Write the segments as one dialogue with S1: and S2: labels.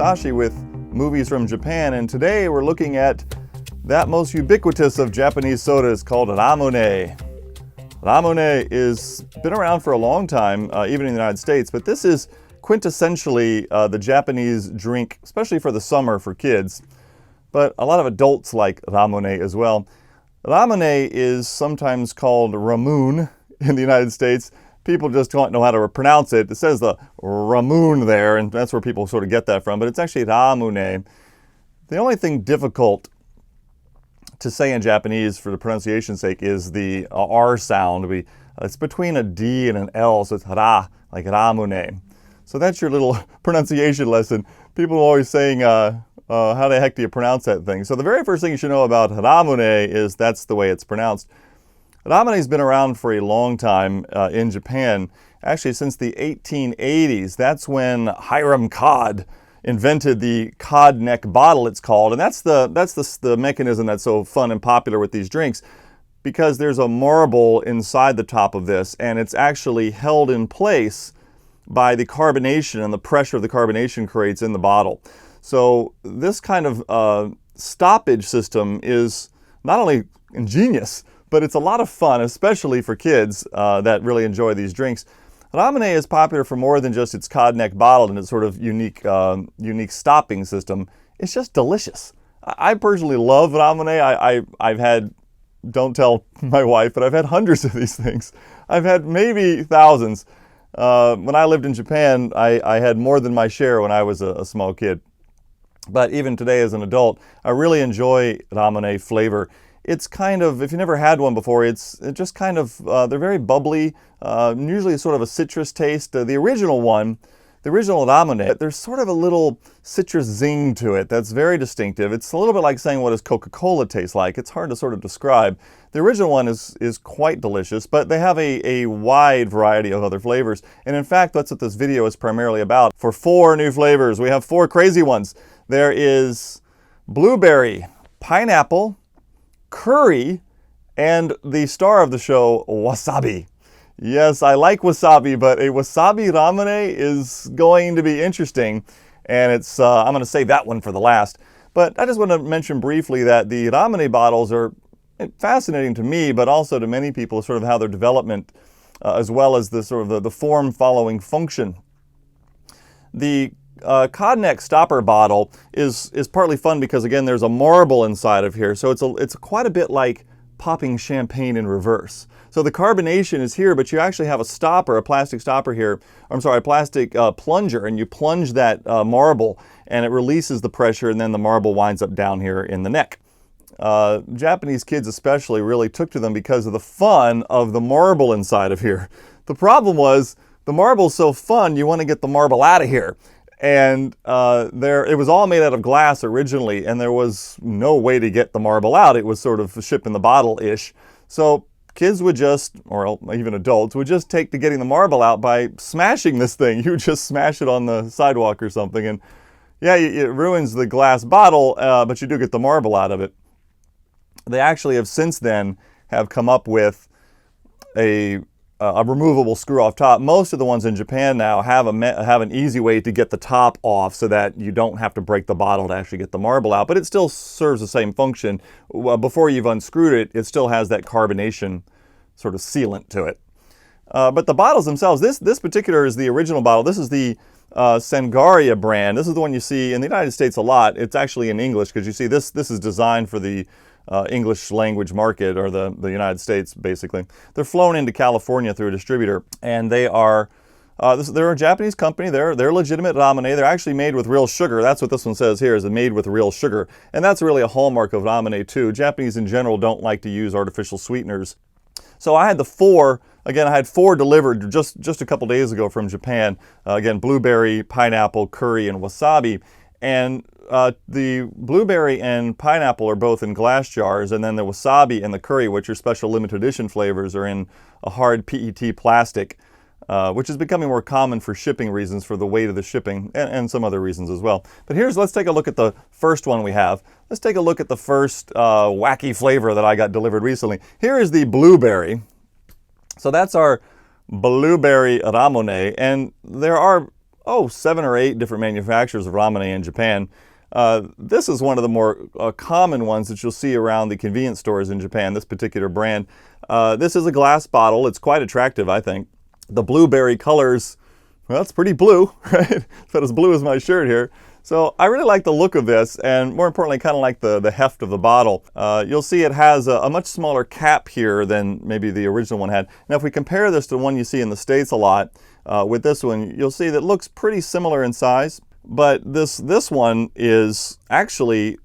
S1: Musashi with movies from Japan, and today we're looking at that most ubiquitous of Japanese sodas called Ramune. Ramune is been around for a long time, even in the United States, but this is quintessentially the Japanese drink, especially for the summer for kids. But a lot of adults like Ramune as well. Ramune is sometimes called Ramune in the United States. People just don't know how to pronounce it. It says the Ramune there, and that's where people sort of get that from, but it's actually Ramune. The only thing difficult to say in Japanese for the pronunciation's sake is the R sound. It's between a D and an L, so it's ra, like Ramune. So that's your little pronunciation lesson. People are always saying, how the heck do you pronounce that thing? So the very first thing you should know about Ramune is that's the way it's pronounced. Ramune's been around for a long time in Japan, actually since the 1880s. That's when Hiram Cod invented the cod neck bottle, it's called, and that's the mechanism that's so fun and popular with these drinks, because there's a marble inside the top of this, and it's actually held in place by the carbonation and the pressure of the carbonation creates in the bottle. So this kind of stoppage system is not only ingenious, but it's a lot of fun, especially for kids that really enjoy these drinks. Ramune is popular for more than just its cod neck bottle and its sort of unique stopping system. It's just delicious. I personally love Ramune. I've had, don't tell my wife, but I've had hundreds of these things. I've had maybe thousands. When I lived in Japan, I had more than my share when I was a small kid. But even today as an adult, I really enjoy Ramune flavor. It's kind of, if you never had one before, it's just kind of, they're very bubbly, usually sort of a citrus taste. The original one, the original Ramune, there's sort of a little citrus zing to it that's very distinctive. It's a little bit like saying what does Coca-Cola taste like. It's hard to sort of describe. The original one is quite delicious, but they have a wide variety of other flavors. And in fact, that's what this video is primarily about. For 4 new flavors, we have 4 crazy ones. There is blueberry, pineapple, curry, and the star of the show, wasabi. Yes, I like wasabi, but a wasabi Ramune is going to be interesting, and it's I'm going to save that one for the last. But I just want to mention briefly that the Ramune bottles are fascinating to me, but also to many people, sort of how their development, as well as the sort of the form following function. The cod neck stopper bottle is partly fun because, again, there's a marble inside of here, so it's quite a bit like popping champagne in reverse. So the carbonation is here, but you actually have a stopper, a plastic stopper here. I'm sorry, a plastic plunger, and you plunge that marble, and it releases the pressure, and then the marble winds up down here in the neck. Japanese kids especially really took to them because of the fun of the marble inside of here. The problem was the marble's so fun, you want to get the marble out of here. And it was all made out of glass originally, and there was no way to get the marble out. It was sort of ship in the bottle-ish. So kids would just, or even adults, would just take to getting the marble out by smashing this thing. You would just smash it on the sidewalk or something, and yeah, it ruins the glass bottle, but you do get the marble out of it. They actually have since then have come up with a removable screw off top. Most of the ones in Japan now have an easy way to get the top off so that you don't have to break the bottle to actually get the marble out, but it still serves the same function. Before you've unscrewed it, it still has that carbonation sort of sealant to it. But the bottles themselves, this particular is the original bottle. This is the Sangaria brand. This is the one you see in the United States a lot. It's actually in English because you see this is designed for the English language market, or the United States, basically. They're flown into California through a distributor, and they are they're a Japanese company. They're legitimate Ramune. They're actually made with real sugar. That's what this one says here, is made with real sugar, and that's really a hallmark of Ramune too. Japanese in general don't like to use artificial sweeteners. So I had the 4. Again, I had 4 delivered just a couple days ago from Japan. Again, blueberry, pineapple, curry, and wasabi. And the blueberry and pineapple are both in glass jars, and then the wasabi and the curry, which are special limited edition flavors, are in a hard PET plastic, which is becoming more common for shipping reasons, for the weight of the shipping, and some other reasons as well. But let's take a look at the first one we have. Let's take a look at the first wacky flavor that I got delivered recently. Here is the blueberry. So that's our blueberry Ramune, and there are 7 or 8 different manufacturers of ramen in Japan. This is one of the more common ones that you'll see around the convenience stores in Japan, this particular brand. This is a glass bottle. It's quite attractive, I think. The blueberry colors, well, it's pretty blue, right? It's about as blue as my shirt here. So I really like the look of this, and more importantly, kind of like the heft of the bottle. You'll see it has a much smaller cap here than maybe the original one had. Now, if we compare this to the one you see in the States a lot, with this one, you'll see that it looks pretty similar in size, but this one is actually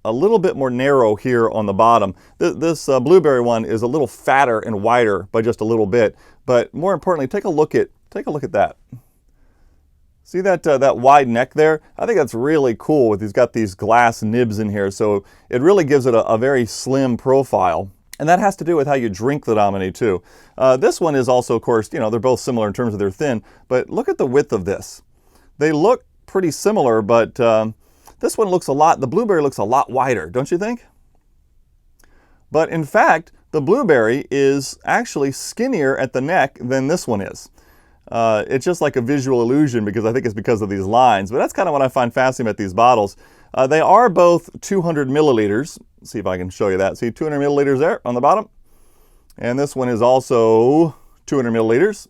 S1: a little bit more narrow here on the bottom. This blueberry one is a little fatter and wider by just a little bit, but more importantly, take a look at that. See that wide neck there? I think that's really cool. He's got these glass nibs in here, so it really gives it a very slim profile. And that has to do with how you drink the ramen too. This one is also, of course, they're both similar in terms of they're thin, but look at the width of this. They look pretty similar, but this one looks the blueberry looks a lot wider, don't you think? But in fact, the blueberry is actually skinnier at the neck than this one is. It's just like a visual illusion because I think it's because of these lines, but that's kind of what I find fascinating about these bottles. They are both 200 milliliters. Let's see if I can show you that. See 200 milliliters there on the bottom? And this one is also 200 milliliters.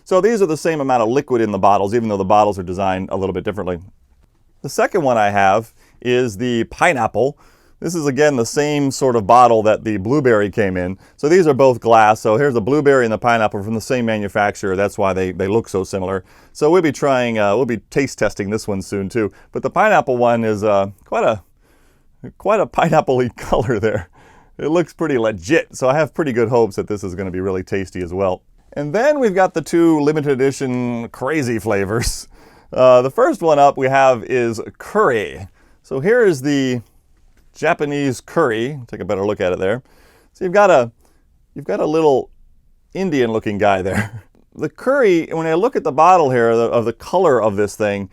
S1: So these are the same amount of liquid in the bottles, even though the bottles are designed a little bit differently. The second one I have is the pineapple. This is again the same sort of bottle that the blueberry came in. So these are both glass. So here's the blueberry and the pineapple from the same manufacturer. That's why they look so similar. So we'll be taste testing this one soon too. But the pineapple one is quite a pineapple-y color there. It looks pretty legit. So I have pretty good hopes that this is going to be really tasty as well. And then we've got the 2 limited edition crazy flavors. The first one up we have is curry. So here is the Japanese curry. Take a better look at it there. So you've got a little Indian looking guy there. The curry, when I look at the bottle here of the color of this thing,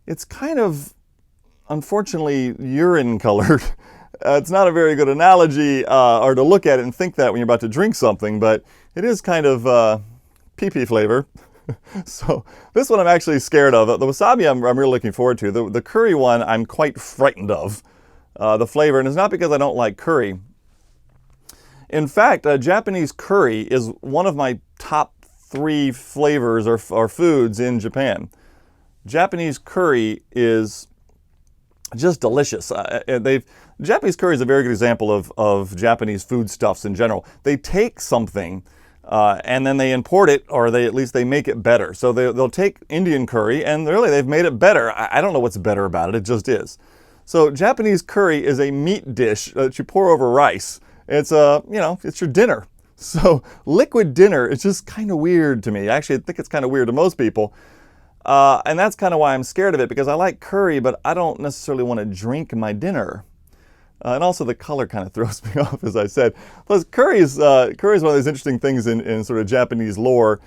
S1: it's kind of, unfortunately, urine colored. It's not a very good analogy or to look at it and think that when you're about to drink something, but it is kind of pee-pee flavor. So this one I'm actually scared of. The wasabi I'm really looking forward to. The curry one I'm quite frightened of. The flavor, and it's not because I don't like curry. In fact, Japanese curry is one of my top 3 flavors or foods in Japan. Japanese curry is just delicious. Japanese curry is a very good example of Japanese foodstuffs in general. They take something and then they import it, or at least they make it better. So they'll take Indian curry and really they've made it better. I don't know what's better about it. It just is. So Japanese curry is a meat dish that you pour over rice. It's it's your dinner. So liquid dinner is just kind of weird to me. Actually, I think it's kind of weird to most people. And that's kind of why I'm scared of it, because I like curry, but I don't necessarily want to drink my dinner. And also the color kind of throws me off, as I said. Plus, curry is one of those interesting things in sort of Japanese lore.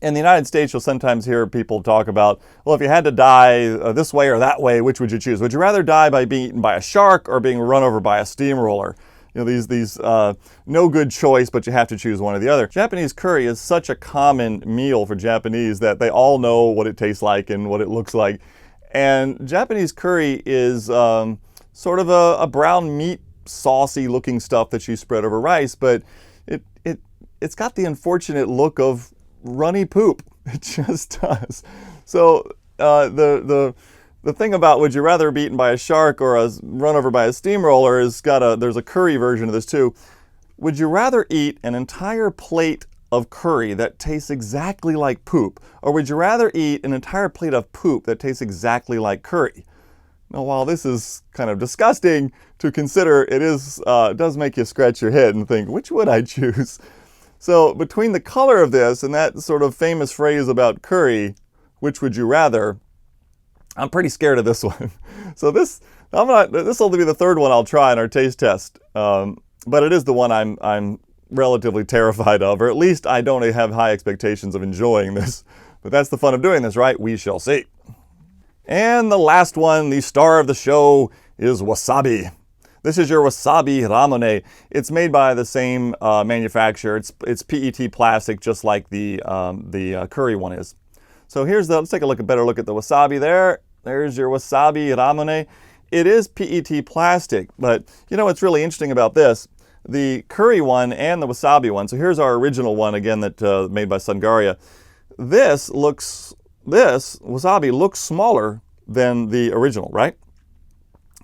S1: In the United States, you'll sometimes hear people talk about, well, if you had to die this way or that way, which would you choose? Would you rather die by being eaten by a shark or being run over by a steamroller? These no good choice, but you have to choose one or the other. Japanese curry is such a common meal for Japanese that they all know what it tastes like and what it looks like. And Japanese curry is sort of a brown meat, saucy looking stuff that you spread over rice, but it's got the unfortunate look of runny poop. It just does. So the thing about would you rather be eaten by a shark or run over by a steamroller is there's a curry version of this too. Would you rather eat an entire plate of curry that tastes exactly like poop, or would you rather eat an entire plate of poop that tastes exactly like curry? Now, while this is kind of disgusting to consider, it does make you scratch your head and think, which would I choose? So between the color of this and that sort of famous phrase about curry, which would you rather, I'm pretty scared of this one. So this will be the third one I'll try in our taste test. But it is the one I'm relatively terrified of, or at least I don't have high expectations of enjoying this. But that's the fun of doing this, right? We shall see. And the last one, the star of the show, is wasabi. This is your wasabi ramune. It's made by the same manufacturer. It's PET plastic, just like the curry one is. So let's take a better look at the wasabi there. There's your wasabi Ramune. It is PET plastic, but you know what's really interesting about this? The curry one and the wasabi one. So here's our original one again that made by Sungaria. This wasabi looks smaller than the original, right?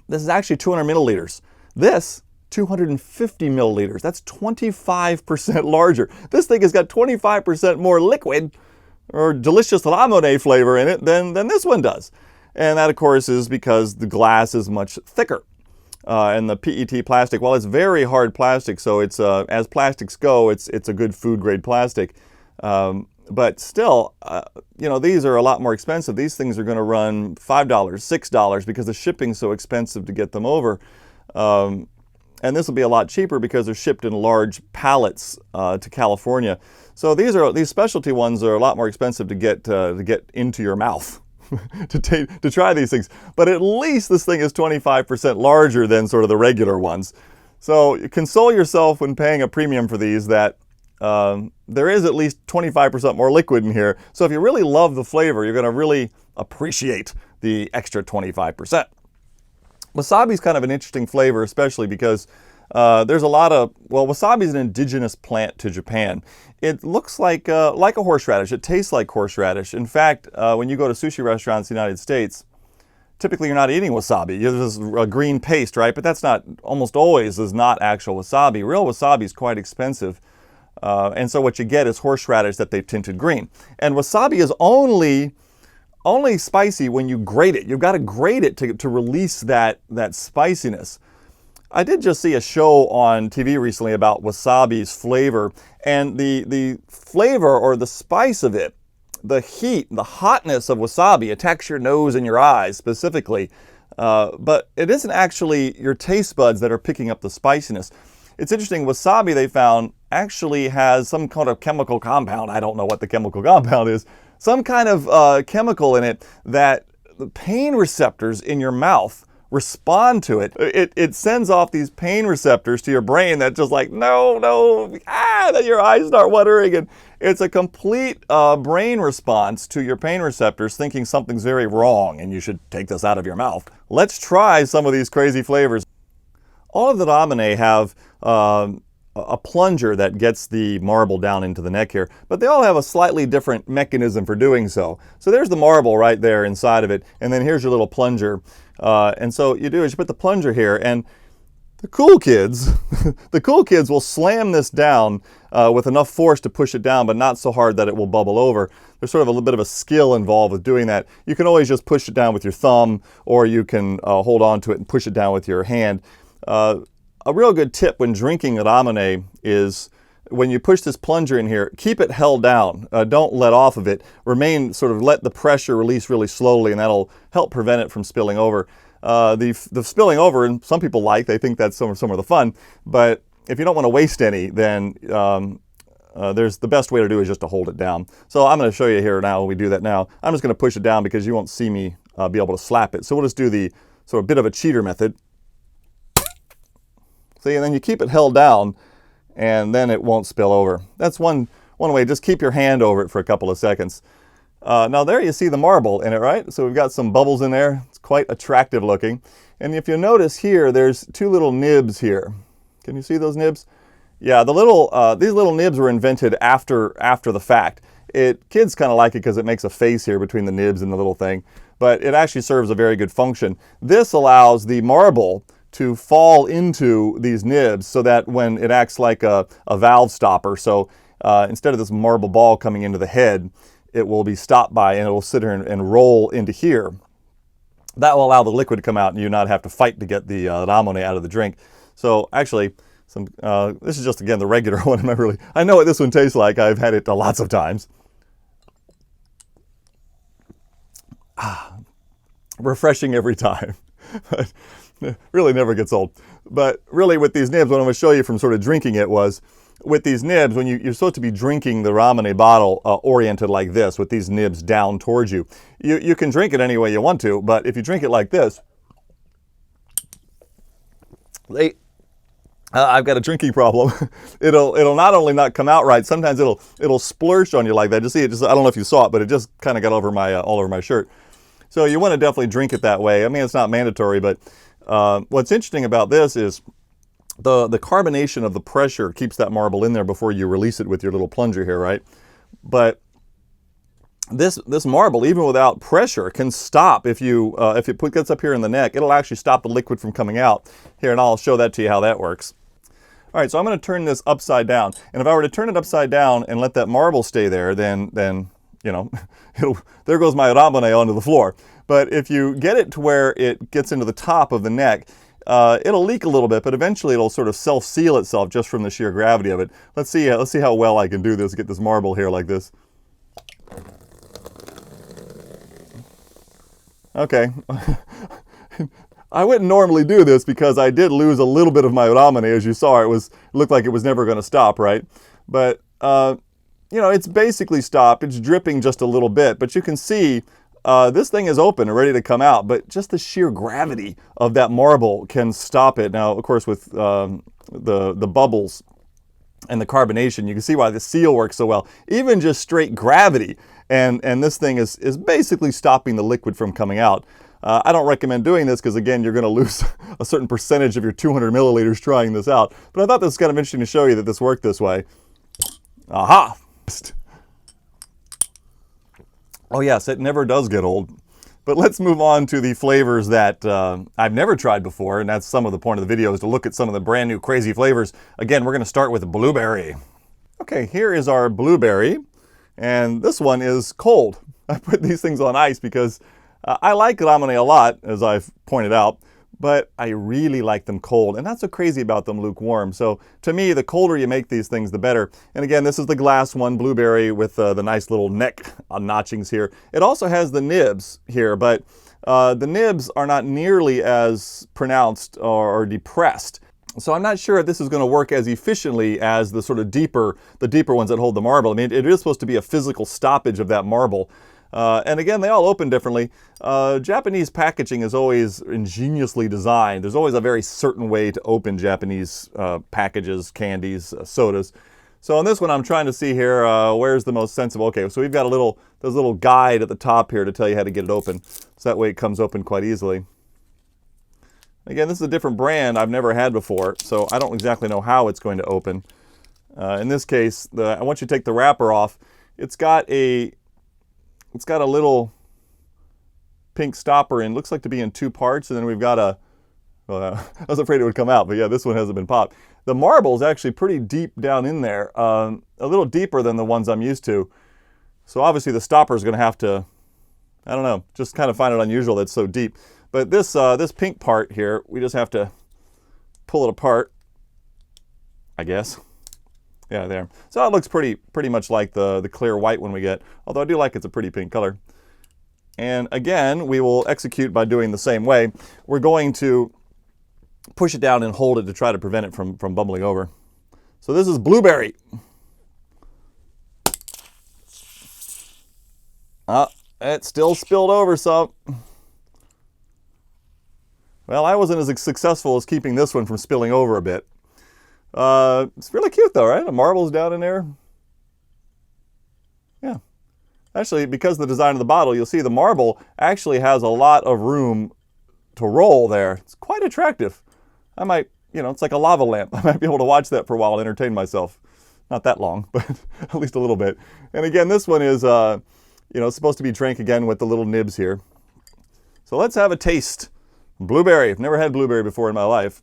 S1: This is actually 200 milliliters. This 250 milliliters. That's 25% larger. This thing has got 25% more liquid or delicious Ramune flavor in it than this one does. And that, of course, is because the glass is much thicker. And the PET plastic, well, it's very hard plastic, so it's as plastics go, it's a good food grade plastic. But still, you know, these are a lot more expensive. These things are going to run $5, $6 because the shipping's so expensive to get them over. And this will be a lot cheaper because they're shipped in large pallets to California. So these specialty ones are a lot more expensive to get into your mouth. to try these things, but at least this thing is 25% larger than sort of the regular ones. So console yourself when paying a premium for these that there is at least 25% more liquid in here. So if you really love the flavor, you're going to really appreciate the extra 25%. Wasabi is kind of an interesting flavor, especially because there's a lot of, well, wasabi is an indigenous plant to Japan. It looks like a horseradish. It tastes like horseradish. In fact, when you go to sushi restaurants in the United States, typically you're not eating wasabi. There's a green paste, right? But that's not, almost always is not actual wasabi. Real wasabi is quite expensive. And so what you get is horseradish that they've tinted green. And wasabi is only spicy when you grate it. You've got to grate it to release that spiciness. I did just see a show on TV recently about wasabi's flavor, and the flavor or the spice of it, the heat, the hotness of wasabi attacks your nose and your eyes specifically, but it isn't actually your taste buds that are picking up the spiciness. It's interesting, wasabi they found actually has some kind of chemical compound, I don't know what the chemical compound is, some kind of chemical in it that the pain receptors in your mouth respond to it. It sends off these pain receptors to your brain that just like, no, then your eyes start watering. And it's a complete brain response to your pain receptors thinking something's very wrong and you should take this out of your mouth. Let's try some of these crazy flavors. All of the Ramune have a plunger that gets the marble down into the neck here, but they all have a slightly different mechanism for doing so. So there's the marble right there inside of it, and then here's your little plunger. And so you do is you put the plunger here, and the cool kids, the cool kids will slam this down with enough force to push it down, but not so hard that it will bubble over. There's sort of a little bit of a skill involved with doing that. You can always just push it down with your thumb, or you can hold on to it and push it down with your hand. A real good tip when drinking Ramune is when you push this plunger in here, keep it held down. Don't let off of it. Let the pressure release really slowly, and that'll help prevent it from spilling over. The spilling over, and some people they think that's some of the fun, but if you don't want to waste any, then the best way to do it is just to hold it down. So I'm going to show you here now when we do that now. I'm just going to push it down because you won't see me be able to slap it. So we'll just do the sort of bit of a cheater method. See, and then you keep it held down, and then it won't spill over. That's one way. Just keep your hand over it for a couple of seconds. Now there you see the marble in it, right? So we've got some bubbles in there. It's quite attractive looking. And if you notice here, there's two little nibs here. Can you see those nibs? Yeah, these little nibs were invented after the fact. Kids kind of like it because it makes a face here between the nibs and the little thing, but it actually serves a very good function. This allows the marble to fall into these nibs so that when it acts like a valve stopper, so instead of this marble ball coming into the head, it will be stopped by and it will sit here and roll into here. That will allow the liquid to come out and you not have to fight to get the Ramune out of the drink. So actually, this is just again the regular one. I know what this one tastes like. I've had it lots of times. Refreshing every time. Really never gets old. But really with these nibs, what I'm going to show you from sort of drinking it was, with these nibs, when you're supposed to be drinking the Ramune bottle oriented like this, with these nibs down towards you. You can drink it any way you want to, but if you drink it like this, they I've got a drinking problem. It'll not only not come out right, sometimes it'll splurge on you like that. Just see it. Just I don't know if you saw it, but it just kind of got over my all over my shirt. So you want to definitely drink it that way. I mean, it's not mandatory, but what's interesting about this is the carbonation of the pressure keeps that marble in there before you release it with your little plunger here, right? But this marble, even without pressure, can stop if it gets up here in the neck. It'll actually stop the liquid from coming out. Here, and I'll show that to you how that works. All right, so I'm going to turn this upside down, and if I were to turn it upside down and let that marble stay there, then you know, there goes my Ramune onto the floor. But if you get it to where it gets into the top of the neck, it'll leak a little bit, but eventually it'll sort of self-seal itself just from the sheer gravity of it. Let's see how well I can do this. Get this marble here like this. Okay. I wouldn't normally do this because I did lose a little bit of my Ramune, as you saw. It looked like it was never going to stop, right? But you know, it's basically stopped. It's dripping just a little bit, but you can see this thing is open and ready to come out. But just the sheer gravity of that marble can stop it. Now, of course, with the bubbles and the carbonation, you can see why the seal works so well. Even just straight gravity, and this thing is basically stopping the liquid from coming out. I don't recommend doing this because, again, you're going to lose a certain percentage of your 200 milliliters trying this out. But I thought this was kind of interesting to show you that this worked this way. Aha! Oh yes, it never does get old. But let's move on to the flavors that I've never tried before, and that's some of the point of the video, is to look at some of the brand new crazy flavors. Again, we're going to start with blueberry. Okay, here is our blueberry, and this one is cold. I put these things on ice because I like Ramune a lot, as I've pointed out, but I really like them cold, and that's so crazy about them lukewarm. So to me, the colder you make these things, the better. And again, this is the glass one, blueberry, with the nice little neck notchings here. It also has the nibs here, but the nibs are not nearly as pronounced or depressed. So I'm not sure if this is going to work as efficiently as the sort of deeper ones that hold the marble. I mean, it is supposed to be a physical stoppage of that marble. And again, they all open differently. Japanese packaging is always ingeniously designed. There's always a very certain way to open Japanese packages, candies, sodas. So on this one, I'm trying to see here, where's the most sensible. Okay, so we've got there's a little guide at the top here to tell you how to get it open. So that way it comes open quite easily. Again, this is a different brand I've never had before, so I don't exactly know how it's going to open. In this case, once you take the wrapper off, it's got a little pink stopper in. Looks like to be in two parts, and then we've got well, I was afraid it would come out, but yeah, this one hasn't been popped. The marble is actually pretty deep down in there, a little deeper than the ones I'm used to. So obviously the stopper is going to have to, I don't know, just kind of find it unusual that it's so deep. But this pink part here, we just have to pull it apart, I guess. Yeah, there. So it looks pretty much like the clear white one we get, although I do like it's a pretty pink color. And again, we will execute by doing the same way. We're going to push it down and hold it to try to prevent it from bubbling over. So this is blueberry. It still spilled over some. Well, I wasn't as successful as keeping this one from spilling over a bit. It's really cute though, right? The marble's down in there. Yeah. Actually, because of the design of the bottle, you'll see the marble actually has a lot of room to roll there. It's quite attractive. I might, it's like a lava lamp. I might be able to watch that for a while and entertain myself. Not that long, but at least a little bit. And again, this one is, it's supposed to be drank again with the little nibs here. So let's have a taste. Blueberry. I've never had blueberry before in my life.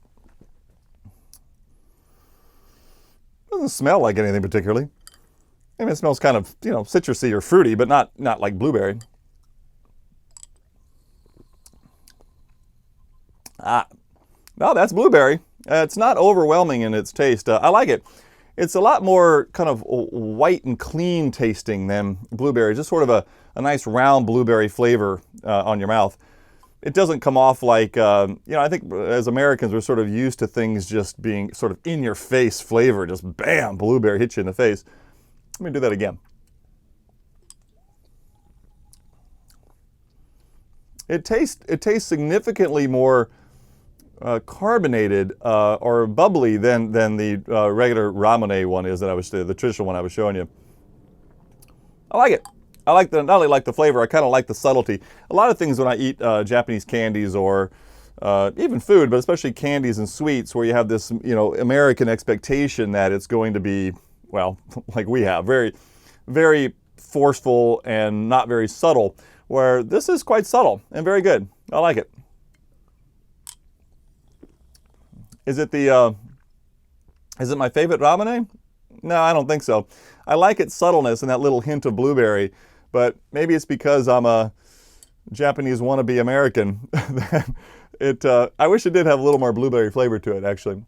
S1: Doesn't smell like anything particularly. I mean, it smells kind of, citrusy or fruity, but not like blueberry. No, that's blueberry. It's not overwhelming in its taste. I like it. It's a lot more kind of white and clean tasting than blueberry. Just sort of a nice round blueberry flavor on your mouth. It doesn't come off like, I think as Americans, we're sort of used to things just being sort of in-your-face flavor. Just bam, blueberry hits you in the face. Let me do that again. It tastes significantly more carbonated or bubbly than the regular Ramune one is that I was the traditional one I was showing you. I like it. I like not only like the flavor, I kind of like the subtlety. A lot of things when I eat Japanese candies or even food, but especially candies and sweets, where you have this American expectation that it's going to be, well, like we have, very, very forceful and not very subtle. Where this is quite subtle and very good. I like it. Is it my favorite Ramune? No, I don't think so. I like its subtleness and that little hint of blueberry, but maybe it's because I'm a Japanese wannabe American. I wish it did have a little more blueberry flavor to it, actually.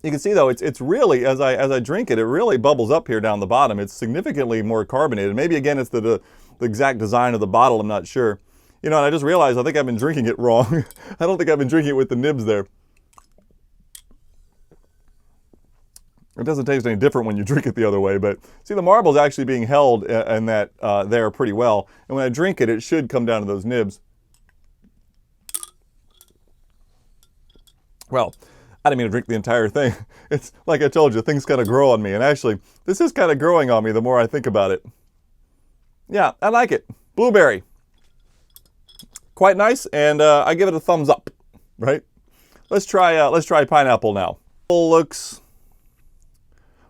S1: You can see though, it's really, as I drink it, it really bubbles up here down the bottom. It's significantly more carbonated. Maybe again, it's the exact design of the bottle, I'm not sure. And I just realized I think I've been drinking it wrong. I don't think I've been drinking it with the nibs there. It doesn't taste any different when you drink it the other way, but see, the marble's actually being held in that there pretty well. And when I drink it, it should come down to those nibs. Well, I didn't mean to drink the entire thing. It's like I told you, things kind of grow on me. And actually, this is kind of growing on me the more I think about it. Yeah, I like it. Blueberry. Quite nice, and I give it a thumbs up, right? Let's try pineapple now. Looks...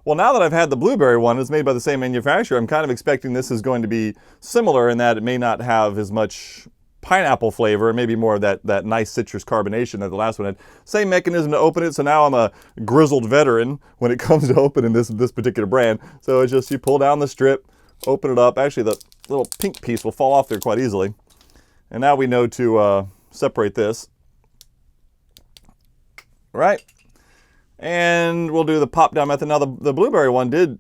S1: Well, now that I've had the blueberry one, it's made by the same manufacturer, I'm kind of expecting this is going to be similar in that it may not have as much pineapple flavor, and maybe more of that nice citrus carbonation that the last one had. Same mechanism to open it, so now I'm a grizzled veteran when it comes to opening this particular brand. So it's just you pull down the strip, open it up. Actually, the little pink piece will fall off there quite easily. And now we know to separate this. Right? And we'll do the pop down method. Now the blueberry one it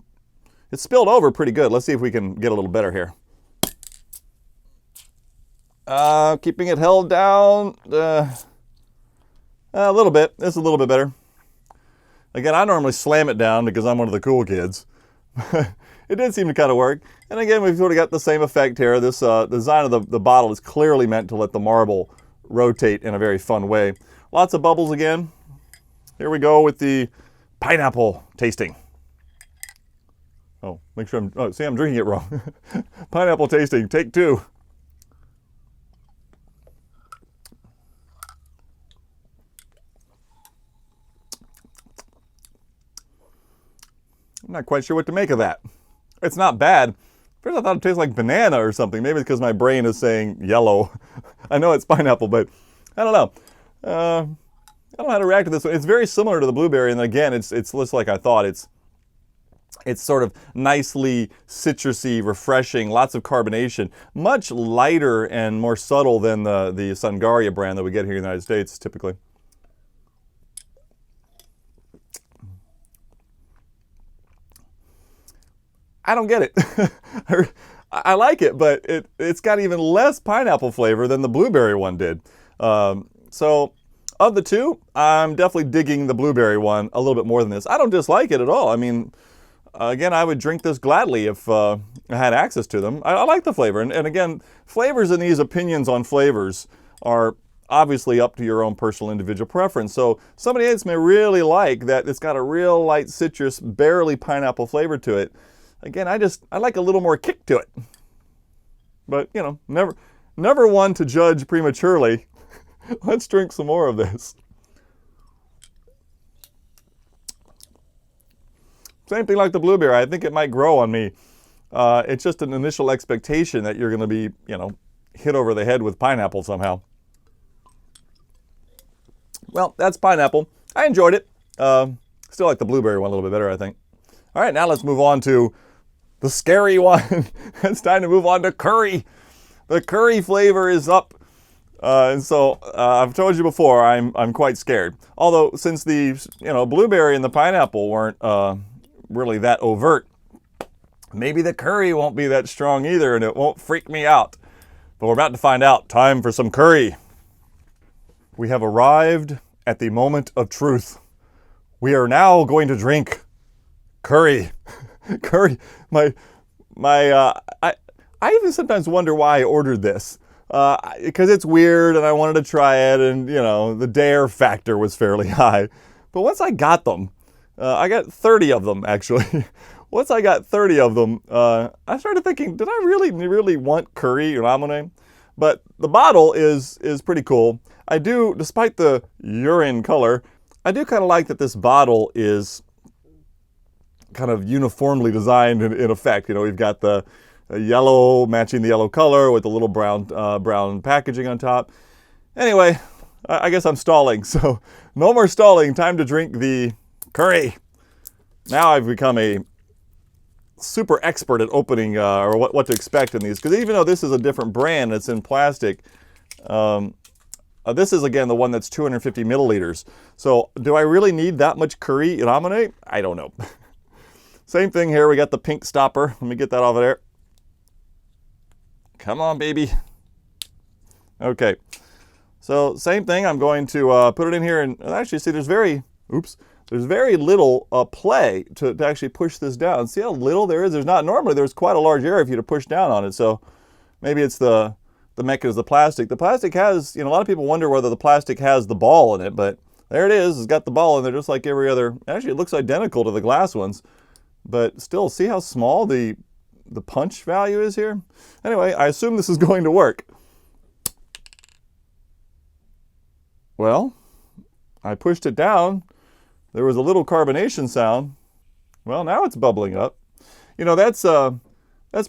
S1: spilled over pretty good. Let's see if we can get a little better here. Keeping it held down a little bit. It's a little bit better. Again, I normally slam it down because I'm one of the cool kids. It did seem to kind of work. And again, we've sort of got the same effect here. This design of the bottle is clearly meant to let the marble rotate in a very fun way. Lots of bubbles again. Here we go with the pineapple tasting. Oh, make sure I'm drinking it wrong. Pineapple tasting, take 2. I'm not quite sure what to make of that. It's not bad. First I thought it tasted like banana or something. Maybe it's because my brain is saying yellow. I know it's pineapple, but I don't know. I don't know how to react to this one. It's very similar to the blueberry, and again, it's just like I thought. It's sort of nicely citrusy, refreshing, lots of carbonation, much lighter and more subtle than the Sangaria brand that we get here in the United States typically. I don't get it. I like it, but it's got even less pineapple flavor than the blueberry one did. So of the two, I'm definitely digging the blueberry one a little bit more than this. I don't dislike it at all. I mean, again, I would drink this gladly if I had access to them. I like the flavor. And again, flavors and these opinions on flavors are obviously up to your own personal individual preference. So somebody else may really like that it's got a real light citrus, barely pineapple flavor to it. Again, I like a little more kick to it. But, never one to judge prematurely. Let's drink some more of this. Same thing like the blueberry. I think it might grow on me. It's just an initial expectation that you're going to be, hit over the head with pineapple somehow. Well, that's pineapple. I enjoyed it. Still like the blueberry one a little bit better, I think. All right, now let's move on to the scary one. It's time to move on to curry. The curry flavor is up. And so I've told you before, I'm quite scared. Although since the blueberry and the pineapple weren't really that overt, maybe the curry won't be that strong either, and it won't freak me out. But we're about to find out. Time for some curry. We have arrived at the moment of truth. We are now going to drink curry. Curry. I even sometimes wonder why I ordered this. because it's weird and I wanted to try it, and you know, the dare factor was fairly high. But once I got them, I got 30 of them actually. Once I got 30 of them, I started thinking, did I really want curry ramune? But the bottle is pretty cool. I do, despite the urine color, I do kind of like that this bottle is kind of uniformly designed in effect. You know, we've got the yellow matching the yellow color with the little brown packaging on top. Anyway, I guess I'm stalling, so no more stalling. Time to drink the curry. Now I've become a super expert at opening or what to expect in these, because even though this is a different brand, it's in plastic. This is again the one that's 250 milliliters. So do I really need that much curry ramune? I don't know. Same thing here. We got the pink stopper. Let me get that off of there. Come on, baby. Okay. So same thing. I'm going to put it in here, and actually see there's very little play to actually push this down. See how little there is? There's not, normally there's quite a large area for you to push down on it. So maybe it's the mechanism of the plastic. The plastic has, you know, a lot of people wonder whether the plastic has the ball in it, but there it is. It's got the ball in there just like every other. Actually, it looks identical to the glass ones, but still, see how small the punch value is here? Anyway, I assume this is going to work. Well, I pushed it down. There was a little carbonation sound. Well, now it's bubbling up. You know, that's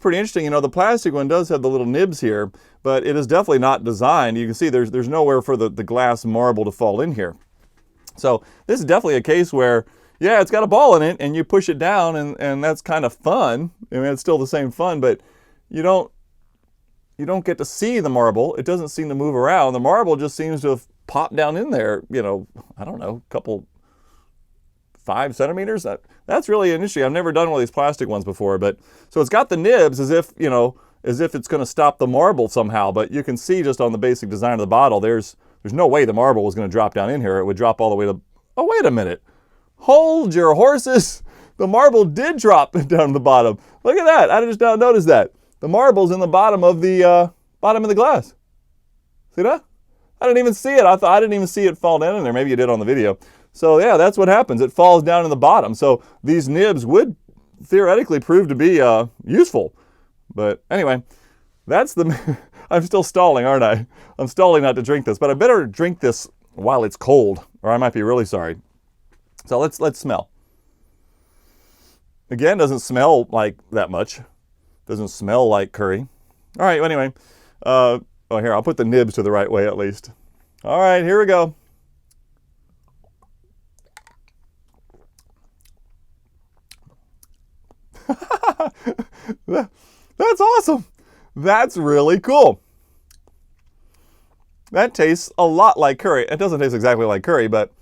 S1: pretty interesting. You know, the plastic one does have the little nibs here, but it is definitely not designed. You can see there's nowhere for the glass marble to fall in here. So this is definitely a case where, yeah, it's got a ball in it, and you push it down, and that's kind of fun. I mean, it's still the same fun, but you don't get to see the marble. It doesn't seem to move around. The marble just seems to have popped down in there, you know, I don't know, a couple 5 centimeters. That's really interesting. I've never done one of these plastic ones before, but so it's got the nibs as if, you know, as if it's going to stop the marble somehow. But you can see just on the basic design of the bottle, there's no way the marble was going to drop down in here. It would drop all the way to. Oh, wait a minute! Hold your horses! The marble did drop down to the bottom. Look at that! I just now noticed that the marble's in the bottom of the glass. See that? I didn't even see it. I didn't even see it fall down in there. Maybe you did on the video. So yeah, that's what happens. It falls down in the bottom. So these nibs would theoretically prove to be useful. But anyway, that's the. I'm still stalling, aren't I? I'm stalling not to drink this, but I better drink this while it's cold, or I might be really sorry. So let's smell. Again, doesn't smell like that much. Doesn't smell like curry. All right. Anyway, here I'll put the nibs to the right way at least. All right, here we go. That's awesome. That's really cool. That tastes a lot like curry. It doesn't taste exactly like curry, but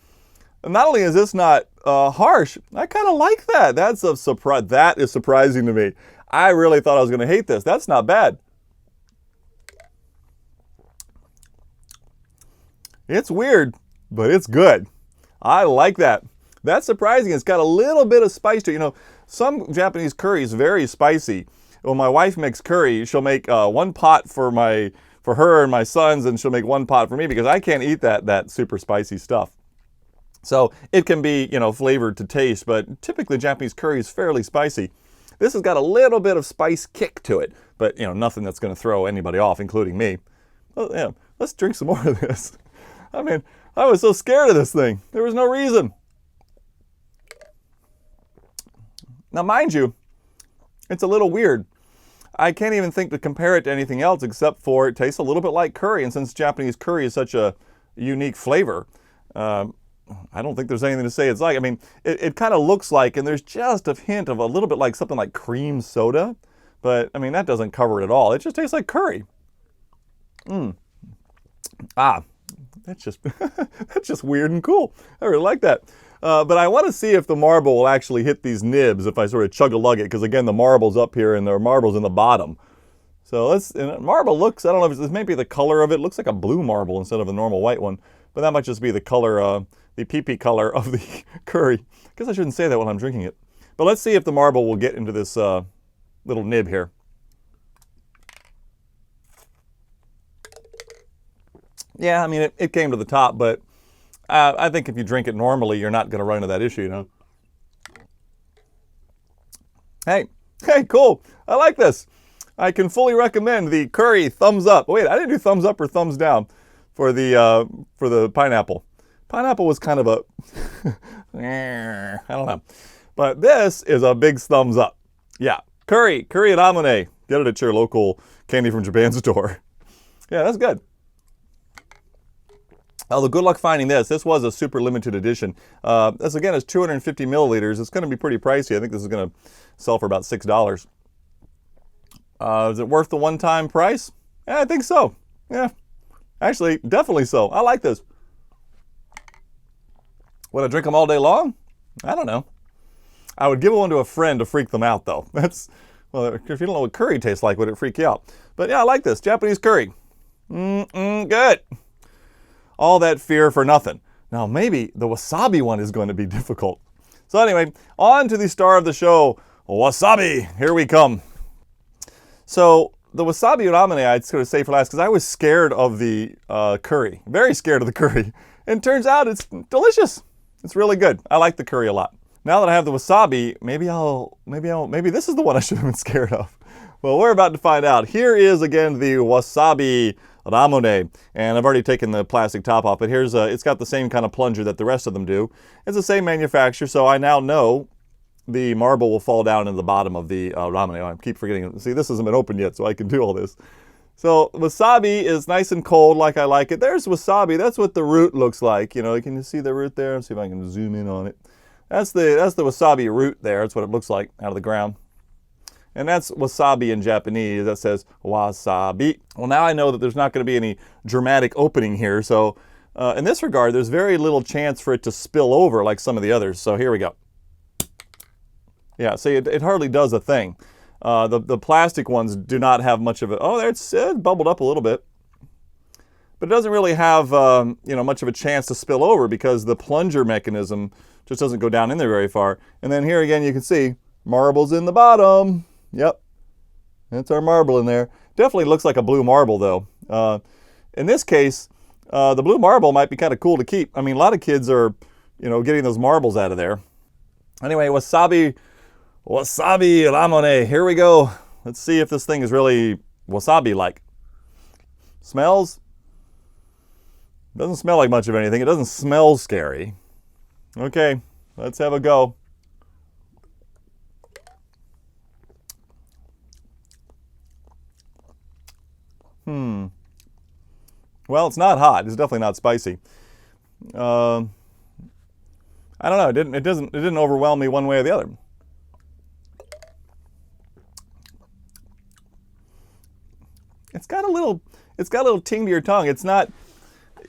S1: not only is this not harsh, I kind of like that. That's a surprise. That is surprising to me. I really thought I was going to hate this. That's not bad. It's weird, but it's good. I like that. That's surprising. It's got a little bit of spice to it. You know, some Japanese curry is very spicy. When my wife makes curry, she'll make one pot for her and my sons, and she'll make one pot for me because I can't eat that super spicy stuff. So it can be, you know, flavored to taste, but typically Japanese curry is fairly spicy. This has got a little bit of spice kick to it, but you know, nothing that's going to throw anybody off, including me. Well, yeah, let's drink some more of this. I mean, I was so scared of this thing. There was no reason. Now, mind you, it's a little weird. I can't even think to compare it to anything else except for it tastes a little bit like curry. And since Japanese curry is such a unique flavor, I don't think there's anything to say it's like. I mean, it kind of looks like, and there's just a hint of a little bit like something like cream soda. But, I mean, that doesn't cover it at all. It just tastes like curry. That's just weird and cool. I really like that. But I want to see if the marble will actually hit these nibs if I sort of chug-a-lug it, because again, the marble's up here and the marble's in the bottom. So marble looks, I don't know if this may be the color of it. It looks like a blue marble instead of a normal white one, but that might just be the color, the pee-pee color of the curry. I guess I shouldn't say that while I'm drinking it. But let's see if the marble will get into this little nib here. Yeah, I mean, it came to the top, but I think if you drink it normally, you're not going to run into that issue, you know? Hey, cool. I like this. I can fully recommend the curry thumbs up. Wait, I didn't do thumbs up or thumbs down for the pineapple. Pineapple was kind of a, I don't know. But this is a big thumbs up. Yeah, curry Ramune. Get it at your local Candy from Japan store. Yeah, that's good. Although good luck finding this. This was a super limited edition. This again is 250 milliliters. It's going to be pretty pricey. I think this is going to sell for about $6. Is it worth the one-time price? Yeah, I think so. Yeah, actually, definitely so. I like this. Would I drink them all day long? I don't know. I would give one to a friend to freak them out, though. Well, if you don't know what curry tastes like, would it freak you out? But yeah, I like this. Japanese curry. Good. All that fear for nothing. Now, maybe the wasabi one is going to be difficult. So anyway, on to the star of the show, wasabi. Here we come. So the wasabi ramune I'd sort of say for last because I was scared of the curry. Very scared of the curry. And turns out it's delicious. It's really good. I like the curry a lot. Now that I have the wasabi, maybe this is the one I should have been scared of. Well, we're about to find out. Here is again the wasabi Ramune, and I've already taken the plastic top off, but here's it's got the same kind of plunger that the rest of them do. It's the same manufacturer, so I now know the marble will fall down in the bottom of the Ramune. I keep forgetting. See, this hasn't been opened yet, so I can do all this. So wasabi is nice and cold like I like it. There's wasabi. That's what the root looks like. You know, can you see the root there? Let's see if I can zoom in on it. That's the wasabi root there. That's what it looks like out of the ground. And that's wasabi in Japanese. That says wasabi. Well, now I know that there's not going to be any dramatic opening here. So in this regard, there's very little chance for it to spill over like some of the others. So here we go. Yeah, see, it hardly does a thing. The plastic ones do not have much of it. Oh, there it's bubbled up a little bit. But it doesn't really have much of a chance to spill over because the plunger mechanism just doesn't go down in there very far. And then here again, you can see marble's in the bottom. Yep, that's our marble in there. Definitely looks like a blue marble though. In this case, the blue marble might be kind of cool to keep. I mean, a lot of kids are, getting those marbles out of there. Anyway, wasabi ramune. Here we go. Let's see if this thing is really wasabi-like. Smells? Doesn't smell like much of anything. It doesn't smell scary. Okay, let's have a go. Well, it's not hot. It's definitely not spicy. I don't know. It didn't overwhelm me one way or the other. It's got a little ting to your tongue. It's not,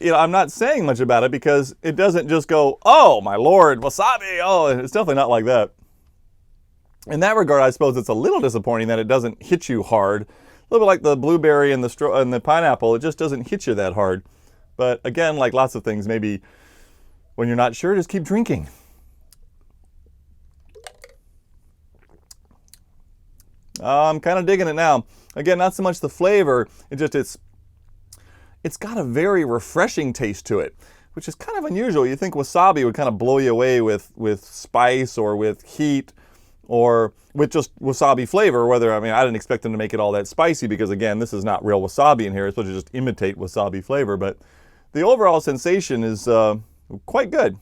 S1: I'm not saying much about it because it doesn't just go, oh my lord, wasabi. Oh, it's definitely not like that. In that regard, I suppose it's a little disappointing that it doesn't hit you hard. A little bit like the blueberry and the pineapple, it just doesn't hit you that hard. But again, like lots of things, maybe when you're not sure, just keep drinking. I'm kind of digging it now. Again, not so much the flavor, it's got a very refreshing taste to it, which is kind of unusual. You think wasabi would kind of blow you away with spice or with heat or with just wasabi flavor, I didn't expect them to make it all that spicy because, again, this is not real wasabi in here. It's supposed to just imitate wasabi flavor, but the overall sensation is quite good.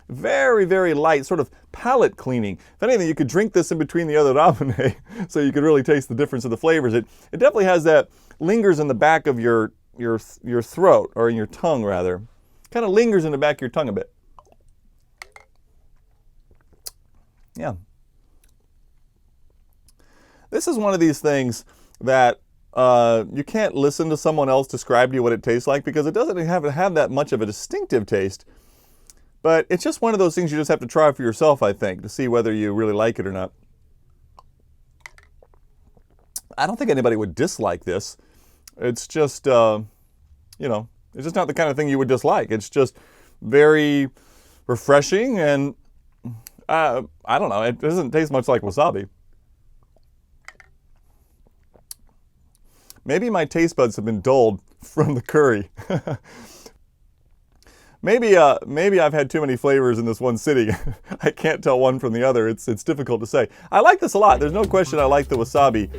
S1: Very, very light, sort of palate cleaning. If anything, you could drink this in between the other ramune so you could really taste the difference of the flavors. It definitely has that, lingers in the back of your throat, or in your tongue, rather. Kind of lingers in the back of your tongue a bit. Yeah. This is one of these things that you can't listen to someone else describe to you what it tastes like because it doesn't have that much of a distinctive taste. But it's just one of those things you just have to try for yourself, I think, to see whether you really like it or not. I don't think anybody would dislike this. It's just, it's just not the kind of thing you would dislike. It's just very refreshing and, I don't know, it doesn't taste much like wasabi. Maybe my taste buds have been dulled from the curry. Maybe I've had too many flavors in this one sitting. I can't tell one from the other. It's difficult to say. I like this a lot. There's no question I like the wasabi.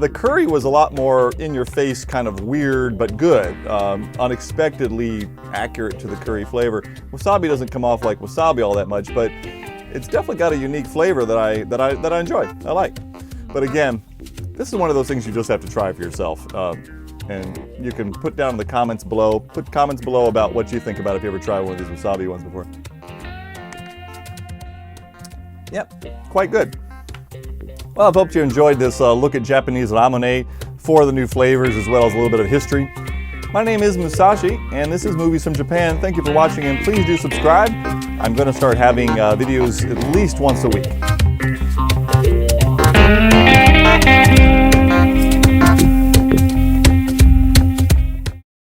S1: The curry was a lot more in your face, kind of weird but good. Unexpectedly accurate to the curry flavor. Wasabi doesn't come off like wasabi all that much, but it's definitely got a unique flavor that I enjoy. I like. But again, this is one of those things you just have to try for yourself. And you can put down in the comments below. Put comments below about what you think about it if you ever tried one of these wasabi ones before. Yep, quite good. Well, I hope you enjoyed this look at Japanese ramune, 4 of the new flavors, as well as a little bit of history. My name is Musashi, and this is Movies from Japan. Thank you for watching, and please do subscribe. I'm going to start having videos at least once a week.